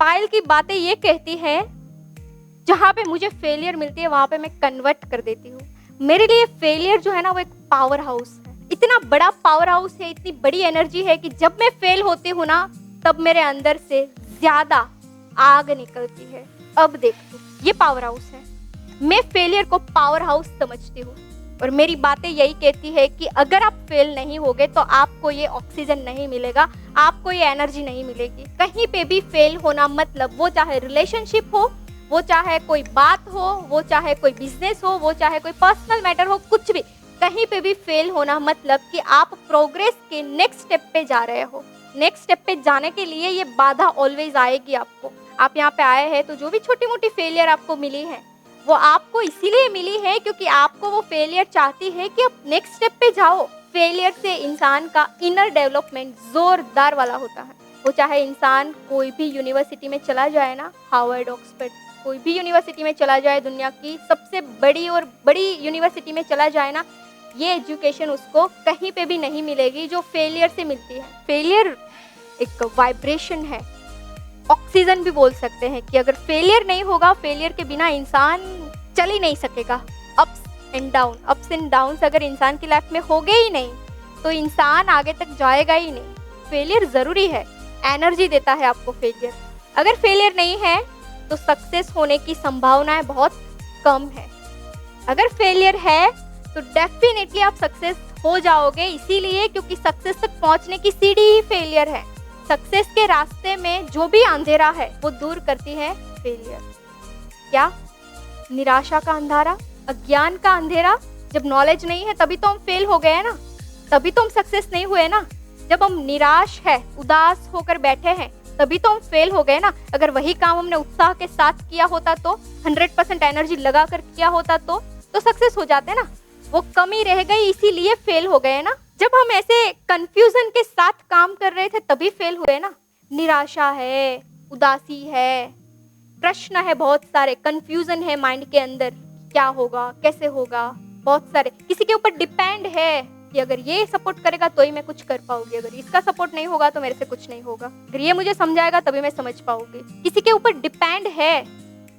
Smile की बातें ये कहती है, जहाँ पे मुझे फेलियर मिलती है वहाँ पे मैं कन्वर्ट कर देती हूँ। मेरे लिए फेलियर जो है ना वो एक पावर हाउस है। इतना बड़ा पावर हाउस है, इतनी बड़ी एनर्जी है कि जब मैं फेल होती हूँ ना तब मेरे अंदर से ज़्यादा आग निकलती है। अब देखो ये पावर हाउस है। मैं फेलियर को पावर हाउस समझती हूँ और मेरी बातें यही कहती है कि अगर आप फेल नहीं होगे तो आपको ये ऑक्सीजन नहीं मिलेगा, आपको ये एनर्जी नहीं मिलेगी। कहीं पे भी फेल होना मतलब वो चाहे रिलेशनशिप हो, वो चाहे कोई बात हो, वो चाहे कोई बिजनेस हो, वो चाहे कोई पर्सनल मैटर हो, कुछ भी, कहीं पे भी फेल होना मतलब कि आप प्रोग्रेस के नेक्स्ट स्टेप पे जा रहे हो। नेक्स्ट स्टेप पे जाने के लिए ये बाधा ऑलवेज आएगी आपको। आप यहाँ पे आए हैं तो जो भी छोटी मोटी फेलियर आपको मिली है वो आपको इसीलिए मिली है क्योंकि आपको वो फेलियर चाहती है कि आप नेक्स्ट स्टेप पे जाओ। फेलियर से इंसान का इनर डेवलपमेंट जोरदार वाला होता है। वो चाहे इंसान कोई भी यूनिवर्सिटी में चला जाए ना, हार्वर्ड, ऑक्सफोर्ड, कोई भी यूनिवर्सिटी में चला जाए, दुनिया की सबसे बड़ी और बड़ी यूनिवर्सिटी में चला जाए ना, ये एजुकेशन उसको कहीं पे भी नहीं मिलेगी जो फेलियर से मिलती है। फेलियर एक वाइब्रेशन है, ऑक्सीजन भी बोल सकते हैं कि अगर फेलियर नहीं होगा, फेलियर के बिना इंसान चल ही नहीं सकेगा। अप्स एंड डाउन्स अगर इंसान की लाइफ में हो गए ही नहीं तो इंसान आगे तक जाएगा ही नहीं। फेलियर ज़रूरी है, एनर्जी देता है आपको फेलियर। अगर फेलियर नहीं है तो सक्सेस होने की संभावनाएं बहुत कम है। अगर फेलियर है तो डेफिनेटली आप सक्सेस हो जाओगे, इसीलिए क्योंकि सक्सेस तक पहुंचने की सीढ़ी ही फेलियर है। सक्सेस के रास्ते में जो भी अंधेरा है वो दूर करती है फेलियर। क्या? निराशा का अंधारा, अज्ञान का अंधेरा। जब नॉलेज नहीं है तभी तो हम फेल हो गए हैं ना, तभी तो हम सक्सेस नहीं हुए ना। जब हम निराश है, उदास होकर बैठे हैं, तभी तो हम फेल हो गए ना। अगर वही काम हमने उत्साह के साथ किया होता तो 100% एनर्जी लगा कर किया होता तो सक्सेस हो जाते ना। वो कमी रह गई इसीलिए फेल हो गए ना। जब हम ऐसे कंफ्यूजन के साथ काम कर रहे थे तभी फेल हुए ना। निराशा है, उदासी है, प्रश्न है, बहुत सारे कंफ्यूजन है माइंड के अंदर, क्या होगा, कैसे होगा, बहुत सारे। किसी के ऊपर डिपेंड है कि अगर ये सपोर्ट करेगा तो ही मैं कुछ कर पाऊंगी, अगर इसका सपोर्ट नहीं होगा तो मेरे से कुछ नहीं होगा, अगर ये मुझे समझाएगा तभी मैं समझ पाऊंगी। किसी के ऊपर डिपेंड है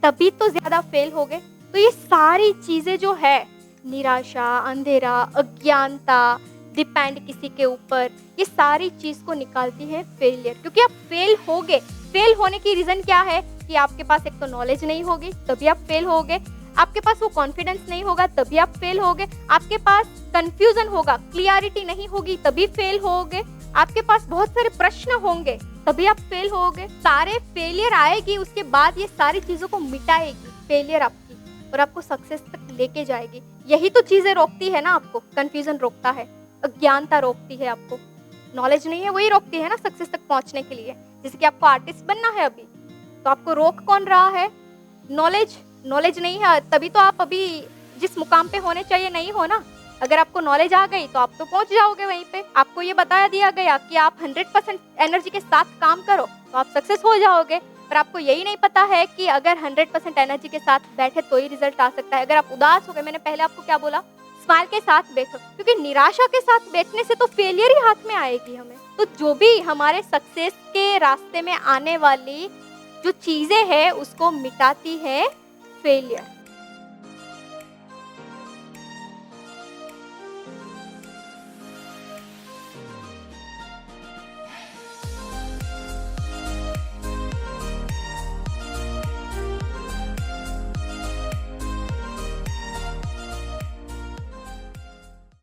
तभी तो ज्यादा फेल हो गए। तो ये सारी चीजें जो है, निराशा, अंधेरा, अज्ञानता, डिपेंड किसी के ऊपर, ये सारी चीज को निकालती है फेलियर। क्योंकि आप फेल होगे। फेल होने की रीजन क्या है कि आपके पास एक तो नॉलेज नहीं होगी तभी आप फेल होगे, आपके पास वो कॉन्फिडेंस नहीं होगा तभी आप फेल होगे, आपके पास कंफ्यूजन होगा, क्लियरिटी नहीं होगी तभी फेल होगे, आपके पास बहुत सारे प्रश्न होंगे तभी आप फेल होगे। सारे फेलियर आएगी, उसके बाद ये सारी चीजों को मिटाएगी फेलियर आपकी और आपको सक्सेस तक लेके जाएगी। यही तो चीजें रोकती है ना आपको। कंफ्यूजन रोकता है, अज्ञानता रोकती है आपको, नॉलेज नहीं है वही रोकती है ना सक्सेस तक पहुंचने के लिए। जैसे कि आपको आर्टिस्ट बनना है अभी, तो आपको रोक कौन रहा है? नॉलेज नहीं है, तभी तो आप अभी जिस मुकाम पे होने चाहिए नहीं हो ना। अगर आपको नॉलेज आ गई तो आप तो पहुंच जाओगे वहीं पे। आपको ये बताया दिया गया कि आप 100% एनर्जी के साथ काम करो तो आप सक्सेस हो जाओगे। पर आपको यही नहीं पता है कि अगर 100% एनर्जी के साथ बैठे तो ही रिजल्ट आ सकता है। अगर आप उदास हो गए, मैंने पहले आपको क्या बोला, स्माइल के साथ बैठो, क्योंकि निराशा के साथ बैठने से तो फेलियर ही हाथ में आएगी हमें। तो जो भी हमारे सक्सेस के रास्ते में आने वाली जो चीजें हैं उसको मिटाती है फेलियर।